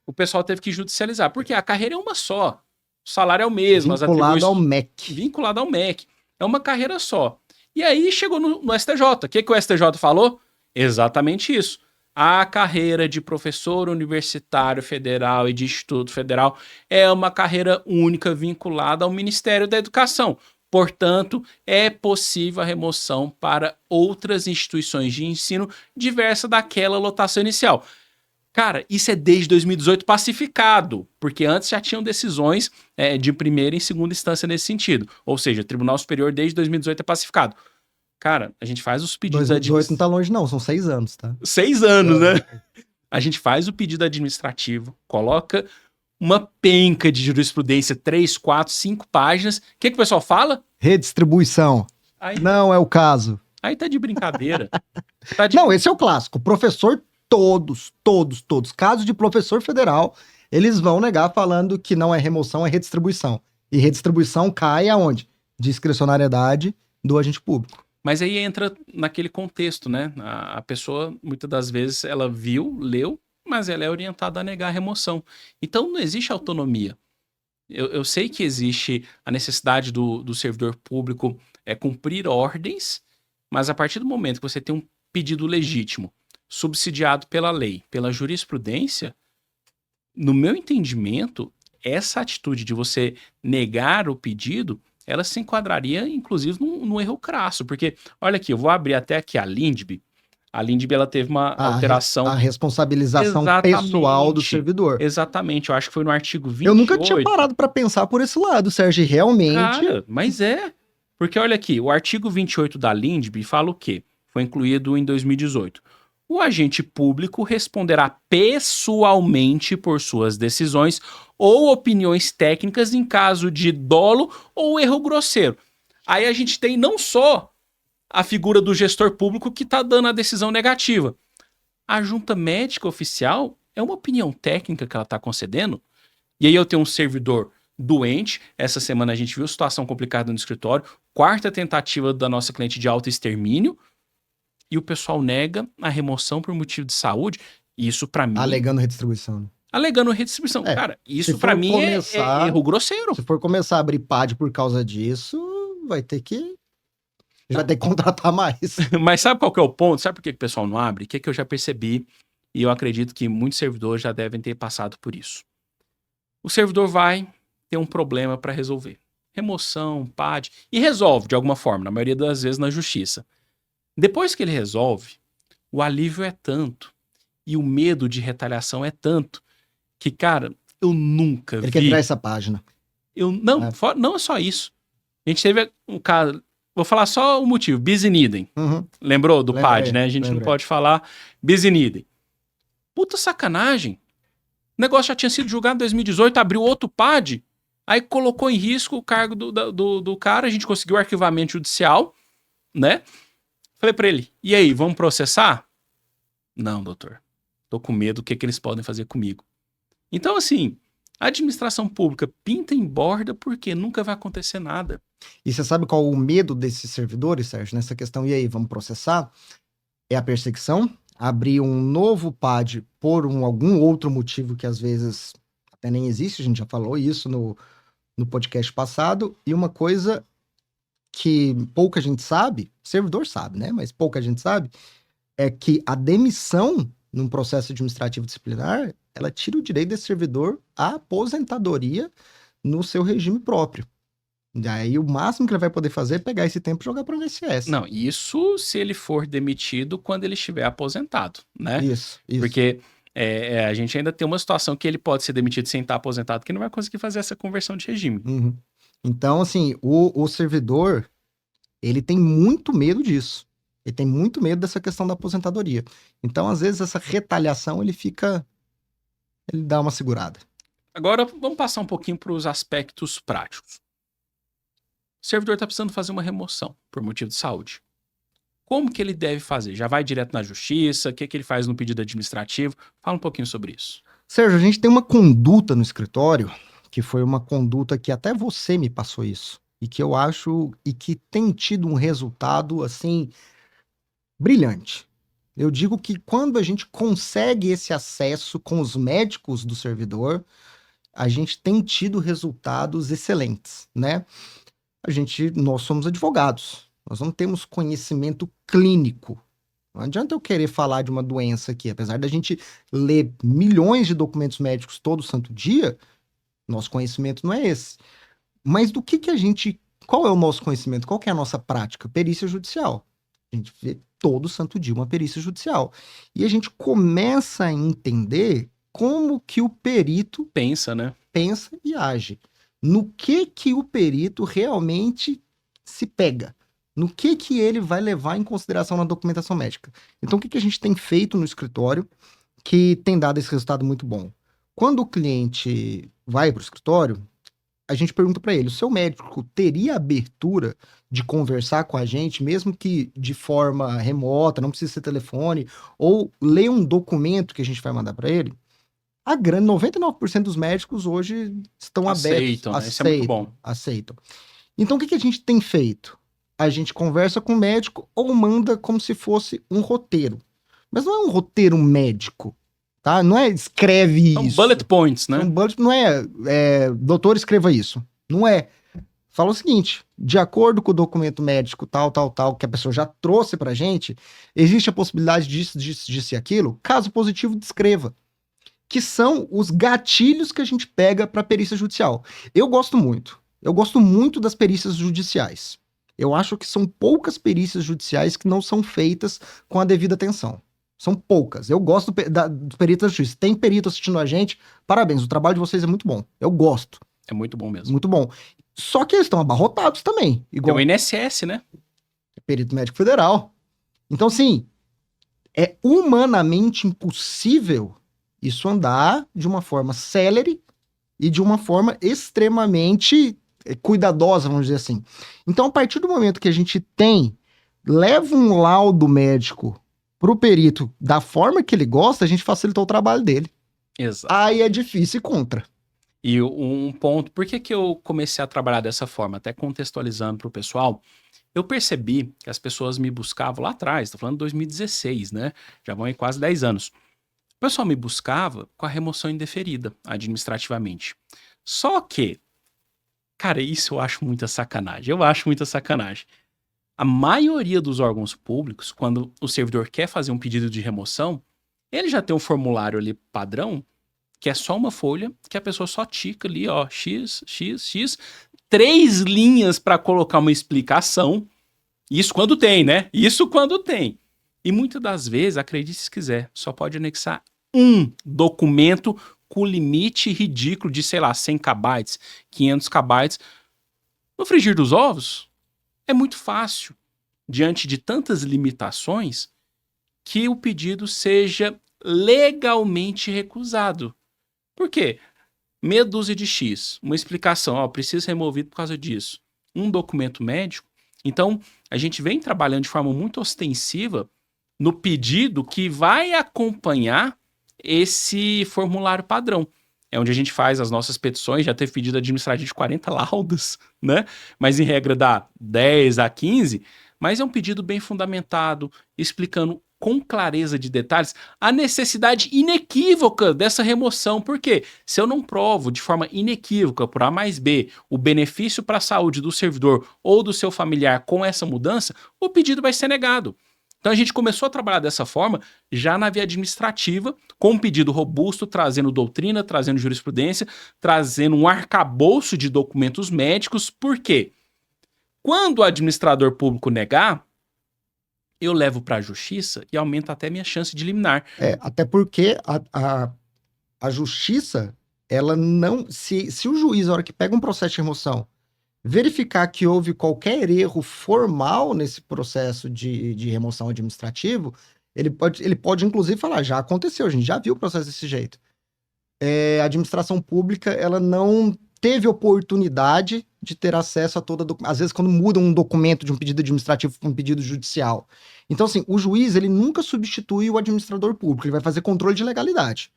o pessoal teve que judicializar, porque a carreira é uma só. O salário é o mesmo. Vinculado ao MEC. Vinculado ao MEC. É uma carreira só. E aí chegou no STJ. O que o STJ falou? Exatamente isso. A carreira de professor universitário federal e de instituto federal é uma carreira única vinculada ao Ministério da Educação. Portanto, é possível a remoção para outras instituições de ensino diversa daquela lotação inicial. Cara, isso é desde 2018 pacificado, porque antes já tinham decisões de primeira e segunda instância nesse sentido. Ou seja, o Tribunal Superior desde 2018 é pacificado. Cara, a gente faz os pedidos 2018 não tá longe não, são 6 anos, tá? 6 anos, né? A gente faz o pedido administrativo, coloca uma penca de jurisprudência, 3, 4, 5 páginas. O que o pessoal fala? Redistribuição. Aí, Não é o caso. aí tá de brincadeira. Não, esse é o clássico. Professor, todos. Casos de professor federal, eles vão negar falando que não é remoção, é redistribuição. E redistribuição cai aonde? Discricionariedade do agente público. Mas aí entra naquele contexto, né? A pessoa, muitas das vezes, ela viu, leu, mas ela é orientada a negar a remoção. Então não existe autonomia. Eu sei que existe a necessidade do servidor público cumprir ordens, mas a partir do momento que você tem um pedido legítimo, subsidiado pela lei, pela jurisprudência, no meu entendimento, essa atitude de você negar o pedido, ela se enquadraria, inclusive, num erro crasso. Porque, olha aqui, eu vou abrir até aqui a Lindb. A Lindb, ela teve uma alteração... A responsabilização pessoal do servidor. Exatamente, eu acho que foi no artigo 28. Eu nunca tinha parado para pensar por esse lado, Sérgio, realmente... Cara, mas porque olha aqui, o artigo 28 da Lindb fala o quê? Foi incluído em 2018. O agente público responderá pessoalmente por suas decisões ou opiniões técnicas em caso de dolo ou erro grosseiro. Aí a gente tem não só a figura do gestor público que está dando a decisão negativa. A junta médica oficial é uma opinião técnica que ela está concedendo. E aí eu tenho um servidor doente. Essa semana a gente viu situação complicada no escritório. 4ª tentativa da nossa cliente de autoextermínio. E o pessoal nega a remoção por motivo de saúde. Isso para mim... Alegando redistribuição. Alegando redistribuição. Cara, isso para mim é erro grosseiro. Se for começar a abrir PAD por causa disso, vai ter que contratar mais. Mas sabe qual que é o ponto? Sabe por que o pessoal não abre? O que eu já percebi, e eu acredito que muitos servidores já devem ter passado por isso. O servidor vai ter um problema para resolver. Remoção, PAD, e resolve de alguma forma, na maioria das vezes na justiça. Depois que ele resolve, o alívio é tanto, e o medo de retaliação é tanto, que, cara, eu nunca vi... Ele quer tirar essa página. Não é só isso. A gente teve um caso... Vou falar só o motivo, bis in idem. Uhum. Lembrou do PAD, né? A gente não pode falar bis in idem. Puta sacanagem. O negócio já tinha sido julgado em 2018, abriu outro PAD, aí colocou em risco o cargo do cara, a gente conseguiu o arquivamento judicial, né? Falei pra ele, e aí, vamos processar? Não, doutor. Tô com medo do que eles podem fazer comigo. Então, assim, a administração pública pinta em borda porque nunca vai acontecer nada. E você sabe qual o medo desses servidores, Sérgio, nessa questão? E aí, vamos processar? É a perseguição, abrir um novo PAD por algum outro motivo que às vezes até nem existe, a gente já falou isso no podcast passado, e uma coisa que pouca gente sabe, servidor sabe, né? Mas pouca gente sabe, é que a demissão num processo administrativo disciplinar, ela tira o direito desse servidor à aposentadoria no seu regime próprio. Daí o máximo que ele vai poder fazer é pegar esse tempo e jogar para o INSS. Não, isso se ele for demitido quando ele estiver aposentado, né? Isso. Porque a gente ainda tem uma situação que ele pode ser demitido sem estar aposentado, que não vai conseguir fazer essa conversão de regime. Uhum. Então, assim, o servidor, ele tem muito medo disso. Ele tem muito medo dessa questão da aposentadoria. Então, às vezes, essa retaliação, ele dá uma segurada. Agora, vamos passar um pouquinho para os aspectos práticos. O servidor está precisando fazer uma remoção por motivo de saúde. Como que ele deve fazer? Já vai direto na justiça? O que ele faz no pedido administrativo? Fala um pouquinho sobre isso. Sérgio, a gente tem uma conduta no escritório, que foi uma conduta que até você me passou isso, e que eu acho, e que tem tido um resultado, assim, brilhante. Eu digo que quando a gente consegue esse acesso com os médicos do servidor, a gente tem tido resultados excelentes, né? Nós somos advogados, nós não temos conhecimento clínico. Não adianta eu querer falar de uma doença aqui, apesar da gente ler milhões de documentos médicos todo santo dia, nosso conhecimento não é esse. Mas qual é o nosso conhecimento? Qual que é a nossa prática? Perícia judicial. A gente vê todo santo dia uma perícia judicial. E a gente começa a entender como que o perito pensa, né? Pensa e age. No que o perito realmente se pega. No que ele vai levar em consideração na documentação médica. Então, o que a gente tem feito no escritório que tem dado esse resultado muito bom? Quando o cliente vai para o escritório, a gente pergunta para ele: o seu médico teria abertura de conversar com a gente, mesmo que de forma remota, não precisa ser telefone, ou ler um documento que a gente vai mandar para ele? A grande 99% dos médicos hoje estão abertos, Aceitam, né? Isso é muito bom. aceitam. Então, o que a gente tem feito? A gente conversa com o médico ou manda como se fosse um roteiro. Mas não é um roteiro médico, tá? Não é escreve São isso. bullet points, né? Não doutor, escreva isso. Não é. Fala o seguinte: de acordo com o documento médico tal, que a pessoa já trouxe pra gente, existe a possibilidade disso e aquilo. Caso positivo, descreva. Que são os gatilhos que a gente pega para perícia judicial. Eu gosto muito das perícias judiciais. Eu acho que são poucas perícias judiciais que não são feitas com a devida atenção. São poucas. Eu gosto dos peritos da justiça. Tem perito assistindo a gente, parabéns, o trabalho de vocês é muito bom. Eu gosto. É muito bom mesmo. Muito bom. Só que eles estão abarrotados também. Igual Tem o INSS, né? perito médico federal. Então, sim, é humanamente impossível isso andar de uma forma célere e de uma forma extremamente cuidadosa, vamos dizer assim. Então, a partir do momento que a gente leva um laudo médico pro perito da forma que ele gosta, a gente facilitou o trabalho dele. Exato. Aí é difícil ir contra. E um ponto, por que eu comecei a trabalhar dessa forma? Até contextualizando para o pessoal, eu percebi que as pessoas me buscavam lá atrás, tô falando de 2016, né? Já vão em quase 10 anos. O pessoal me buscava com a remoção indeferida, administrativamente. Só que, cara, isso eu acho muita sacanagem. Eu acho muita sacanagem. A maioria dos órgãos públicos, quando o servidor quer fazer um pedido de remoção, ele já tem um formulário ali padrão, que é só uma folha, que a pessoa só tica ali, ó, X, 3 linhas para colocar uma explicação. Isso quando tem, né? Isso quando tem. E muitas das vezes, acredite se quiser, só pode anexar um documento com limite ridículo de, sei lá, 100 KB, 500 KB. No frigir dos ovos, é muito fácil, diante de tantas limitações, que o pedido seja legalmente recusado. Por quê? Meia dúzia de X, uma explicação, ó, precisa ser removido por causa disso. Um documento médico. Então, a gente vem trabalhando de forma muito ostensiva no pedido que vai acompanhar esse formulário padrão. É onde a gente faz as nossas petições, já teve pedido administrativo de 40 laudas, né? Mas em regra dá 10 a 15, mas é um pedido bem fundamentado, explicando com clareza de detalhes a necessidade inequívoca dessa remoção. Por quê? Se eu não provo de forma inequívoca, por A mais B, o benefício para a saúde do servidor ou do seu familiar com essa mudança, o pedido vai ser negado. Então a gente começou a trabalhar dessa forma já na via administrativa, com um pedido robusto, trazendo doutrina, trazendo jurisprudência, trazendo um arcabouço de documentos médicos. Por quê? Quando o administrador público negar, eu levo para a justiça e aumenta até minha chance de liminar. Até porque a justiça, ela não... Se o juiz, na hora que pega um processo de remoção, verificar que houve qualquer erro formal nesse processo de remoção administrativo, ele pode inclusive falar: já aconteceu, a gente já viu o processo desse jeito. A administração pública, ela não teve oportunidade de ter acesso a toda... Às vezes, quando muda um documento de um pedido administrativo para um pedido judicial. Então, assim, o juiz, ele nunca substitui o administrador público, ele vai fazer controle de legalidade.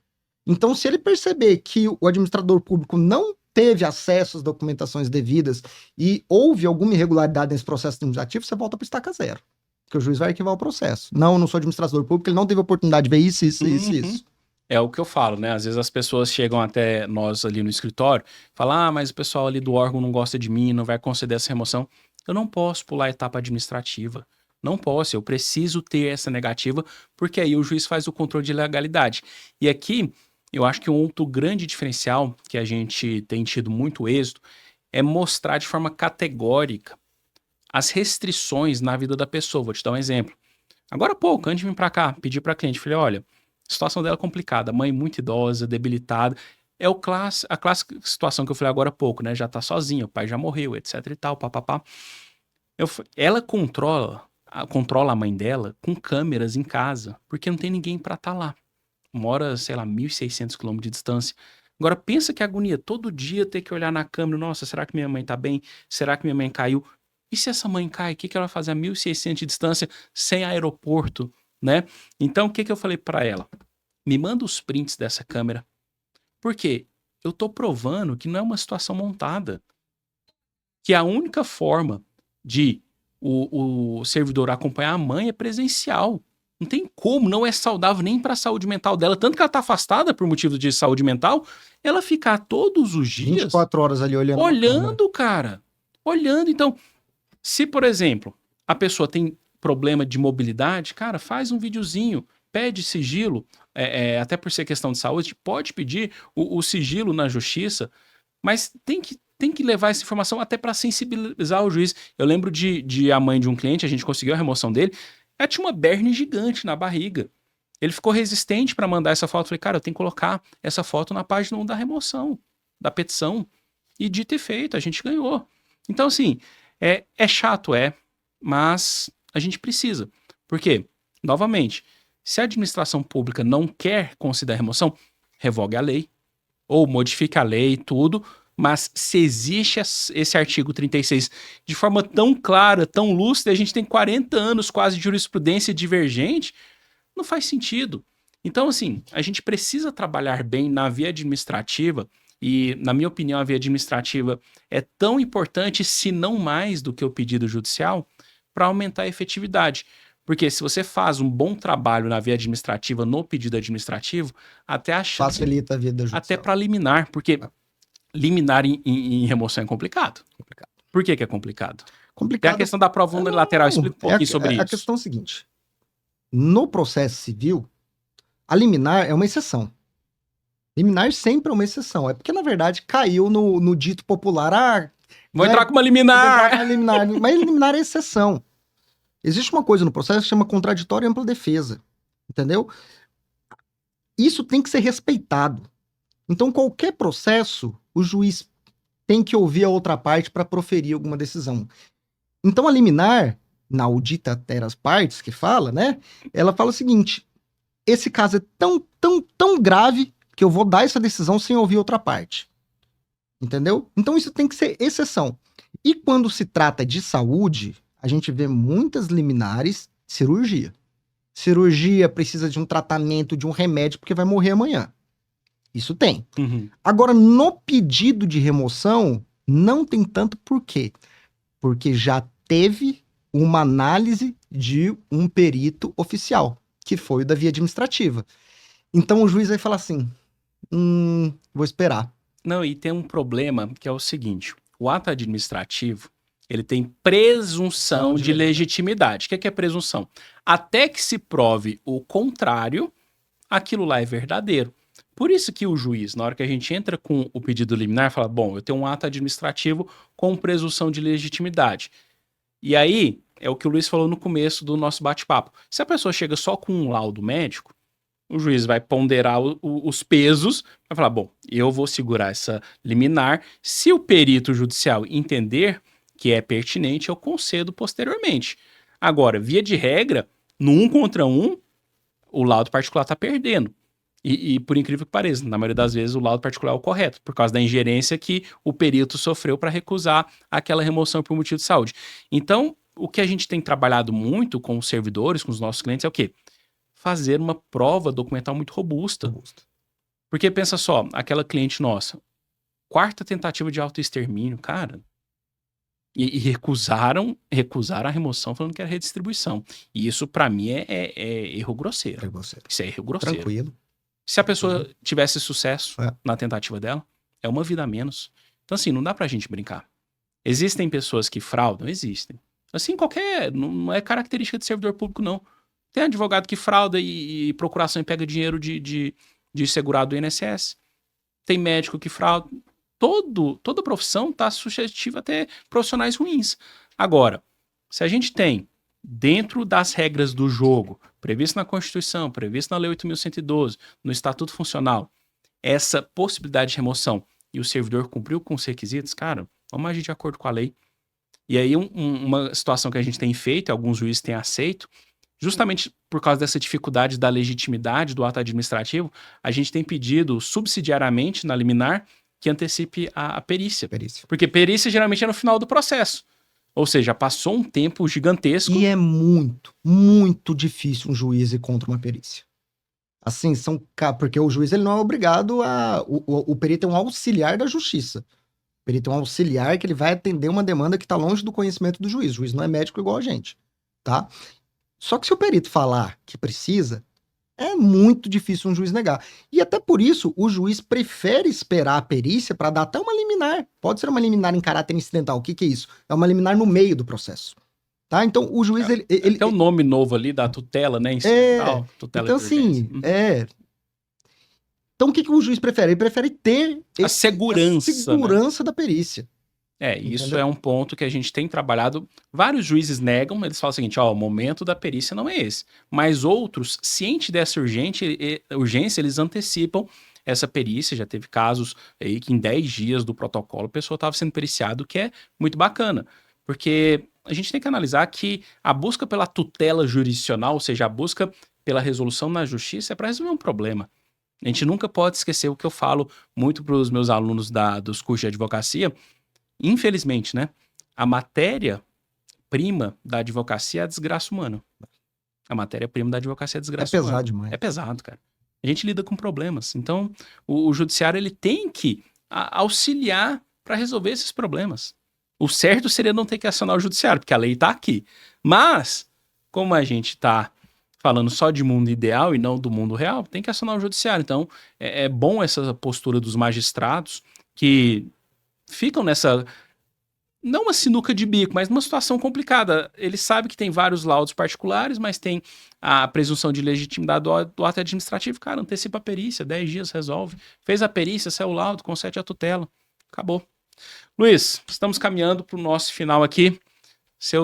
Então, se ele perceber que o administrador público não teve acesso às documentações devidas e houve alguma irregularidade nesse processo administrativo, você volta para estaca zero. Porque o juiz vai arquivar o processo. Não, eu não sou administrador público, ele não teve oportunidade de ver isso. É o que eu falo, né? Às vezes as pessoas chegam até nós ali no escritório, falam: mas o pessoal ali do órgão não gosta de mim, não vai conceder essa remoção. Eu não posso pular a etapa administrativa. Não posso, eu preciso ter essa negativa, porque aí o juiz faz o controle de legalidade. E aqui, eu acho que um outro grande diferencial que a gente tem tido muito êxito é mostrar de forma categórica as restrições na vida da pessoa. Vou te dar um exemplo. Agora há pouco, antes de vir para cá, pedi para a cliente, falei: olha, a situação dela é complicada, mãe muito idosa, debilitada. É a clássica situação que eu falei agora há pouco, né? Já tá sozinha, o pai já morreu, etc e tal, papapá. Ela controla a mãe dela com câmeras em casa, porque não tem ninguém pra estar lá. Mora, sei lá, 1.600 quilômetros de distância. Agora pensa que agonia, todo dia ter que olhar na câmera, nossa, será que minha mãe tá bem? Será que minha mãe caiu? E se essa mãe cai, o que ela vai fazer a 1.600 de distância sem aeroporto, né? Então o que eu falei pra ela? Me manda os prints dessa câmera. Por quê? Eu tô provando que não é uma situação montada. Que a única forma de o servidor acompanhar a mãe é presencial. Não tem como, não é saudável nem para a saúde mental dela. Tanto que ela tá afastada por motivo de saúde mental, ela ficar todos os dias 24 horas ali olhando uma câmera. olhando, cara. Olhando. Então, se, por exemplo, a pessoa tem problema de mobilidade, cara, faz um videozinho, pede sigilo, até por ser questão de saúde, pode pedir o sigilo na justiça, mas tem que levar essa informação até para sensibilizar o juiz. Eu lembro de a mãe de um cliente, a gente conseguiu a remoção dele, ela tinha uma berne gigante na barriga. Ele ficou resistente para mandar essa foto. Eu falei, cara, eu tenho que colocar essa foto na página 1 da remoção, da petição. E dito e feito, a gente ganhou. Então, assim, é chato, mas a gente precisa. Por quê? Novamente, se a administração pública não quer considerar remoção, revogue a lei. Ou modifique a lei e tudo, mas se existe esse artigo 36 de forma tão clara, tão lúcida, a gente tem 40 anos quase de jurisprudência divergente, não faz sentido. Então, assim, a gente precisa trabalhar bem na via administrativa e, na minha opinião, a via administrativa é tão importante, se não mais do que o pedido judicial, para aumentar a efetividade. Porque se você faz um bom trabalho na via administrativa, no pedido administrativo, até a chance... Facilita a vida judicial. Até para liminar, porque liminar em remoção é complicado. Por que é complicado? Tem a questão da prova unilateral, explica um pouquinho sobre isso. A questão é a seguinte, no processo civil, a liminar é uma exceção. Liminar sempre é uma exceção. É porque, na verdade, caiu no dito popular. Vou entrar com uma liminar! Mas liminar é exceção. Existe uma coisa no processo que se chama contraditório e ampla defesa. Entendeu? Isso tem que ser respeitado. Então, qualquer processo, o juiz tem que ouvir a outra parte para proferir alguma decisão. Então, a liminar, na audita teras partes, que fala, né? Ela fala o seguinte, esse caso é tão grave que eu vou dar essa decisão sem ouvir outra parte. Entendeu? Então, isso tem que ser exceção. E quando se trata de saúde, a gente vê muitas liminares cirurgia. Cirurgia precisa de um tratamento, de um remédio, porque vai morrer amanhã. Isso tem. Uhum. Agora, no pedido de remoção, não tem tanto por quê? Porque já teve uma análise de um perito oficial, que foi o da via administrativa. Então, o juiz vai falar assim, vou esperar. Não, e tem um problema que é o seguinte, o ato administrativo, ele tem presunção de legitimidade. O que é presunção? Até que se prove o contrário, aquilo lá é verdadeiro. Por isso que o juiz, na hora que a gente entra com o pedido liminar, fala, bom, eu tenho um ato administrativo com presunção de legitimidade. E aí, é o que o Luiz falou no começo do nosso bate-papo. Se a pessoa chega só com um laudo médico, o juiz vai ponderar os pesos, vai falar, bom, eu vou segurar essa liminar. Se o perito judicial entender que é pertinente, eu concedo posteriormente. Agora, via de regra, no 1 contra 1, o laudo particular está perdendo. E por incrível que pareça, na maioria das vezes o laudo particular é o correto, por causa da ingerência que o perito sofreu para recusar aquela remoção por motivo de saúde. Então, o que a gente tem trabalhado muito com os servidores, com os nossos clientes, é o quê? Fazer uma prova documental muito robusta. Porque pensa só, aquela cliente nossa, 4ª tentativa de autoextermínio, cara, e recusaram a remoção falando que era redistribuição. E isso, para mim, é erro grosseiro. Isso é erro grosseiro. Tranquilo. Se a pessoa tivesse sucesso na tentativa dela, é uma vida a menos. Então, assim, não dá pra gente brincar. Existem pessoas que fraudam? Existem. Assim, não é característica de servidor público, não. Tem advogado que frauda e procuração e pega dinheiro de segurado do INSS. Tem médico que frauda. Toda profissão está suscetível a ter profissionais ruins. Agora, se a gente tem, dentro das regras do jogo, previsto na Constituição, previsto na Lei 8.112, no Estatuto Funcional, essa possibilidade de remoção e o servidor cumpriu com os requisitos, cara, vamos agir de acordo com a lei. E aí uma situação que a gente tem feito, e alguns juízes têm aceito, justamente por causa dessa dificuldade da legitimidade do ato administrativo, a gente tem pedido subsidiariamente na liminar que antecipe a perícia. Porque perícia geralmente é no final do processo. Ou seja, passou um tempo gigantesco. E é muito, muito difícil um juiz ir contra uma perícia. Assim, porque o juiz ele não é obrigado a... O perito é um auxiliar da justiça. O perito é um auxiliar que ele vai atender uma demanda que está longe do conhecimento do juiz. O juiz não é médico igual a gente, tá? Só que se o perito falar que precisa, é muito difícil um juiz negar. E até por isso, o juiz prefere esperar a perícia para dar até uma liminar. Pode ser uma liminar em caráter incidental. O que é isso? É uma liminar no meio do processo. Tá? Então, o juiz, ele tem um nome novo ali da tutela, né? Incidental, tutela então, assim, Então, o que o juiz prefere? Ele prefere ter a segurança da perícia. Isso Entendeu? é um ponto que a gente tem trabalhado. Vários juízes negam, eles falam o seguinte, o momento da perícia não é esse. Mas outros, ciente dessa urgência, eles antecipam essa perícia. Já teve casos aí que em 10 dias do protocolo a pessoa estava sendo periciada, o que é muito bacana. Porque a gente tem que analisar que a busca pela tutela jurisdicional, ou seja, a busca pela resolução na justiça é para resolver um problema. A gente nunca pode esquecer o que eu falo muito para os meus alunos dos cursos de advocacia. Infelizmente, né? A matéria-prima da advocacia é a desgraça humana. A matéria-prima da advocacia é a desgraça humana. É pesado demais. É pesado, cara. A gente lida com problemas. Então, o judiciário ele tem que auxiliar para resolver esses problemas. O certo seria não ter que acionar o judiciário, porque a lei está aqui. Mas, como a gente está falando só de mundo ideal e não do mundo real, tem que acionar o judiciário. Então, é bom essa postura dos magistrados que ficam nessa, não uma sinuca de bico, mas numa situação complicada. Ele sabe que tem vários laudos particulares, mas tem a presunção de legitimidade do ato administrativo. Cara, antecipa a perícia, 10 dias resolve. Fez a perícia, saiu o laudo, concede a tutela. Acabou. Luiz, estamos caminhando para o nosso final aqui.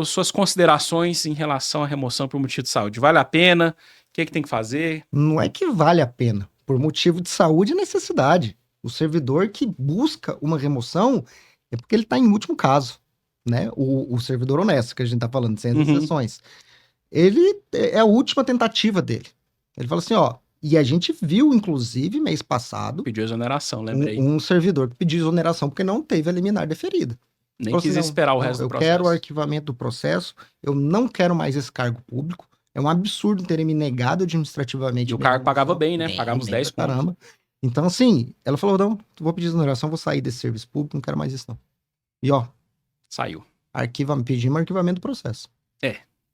Suas considerações em relação à remoção por motivo de saúde. Vale a pena? O que tem que fazer? Não é que vale a pena. Por motivo de saúde e necessidade. O servidor que busca uma remoção é porque ele está em último caso, né? O servidor honesto, que a gente está falando, sem exceções. Ele é a última tentativa dele. Ele fala assim, e a gente viu, inclusive, mês passado... Pediu exoneração, lembrei. Um servidor que pediu exoneração porque não teve a liminar deferida. Nem quis esperar o resto do processo. Eu quero o arquivamento do processo, eu não quero mais esse cargo público. É um absurdo terem me negado administrativamente. E o cargo pagava bem, né? Pagamos 10 pontos. Caramba. Então, assim, ela falou, não, vou pedir exoneração, vou sair desse serviço público, não quero mais isso, não. E, saiu. Pedimos arquivamento do processo.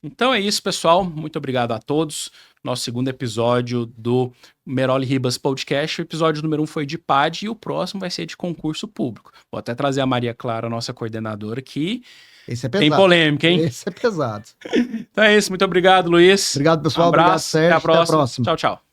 Então é isso, pessoal. Muito obrigado a todos. Nosso segundo episódio do Meiroli Ribas Podcast. O episódio número 1 foi de PAD e o próximo vai ser de concurso público. Vou até trazer a Maria Clara, nossa coordenadora, que esse é pesado. Tem polêmica, hein? Esse é pesado. Então é isso. Muito obrigado, Luiz. Obrigado, pessoal. Um abraço. Obrigado, Sérgio. Até a próxima. Tchau, tchau.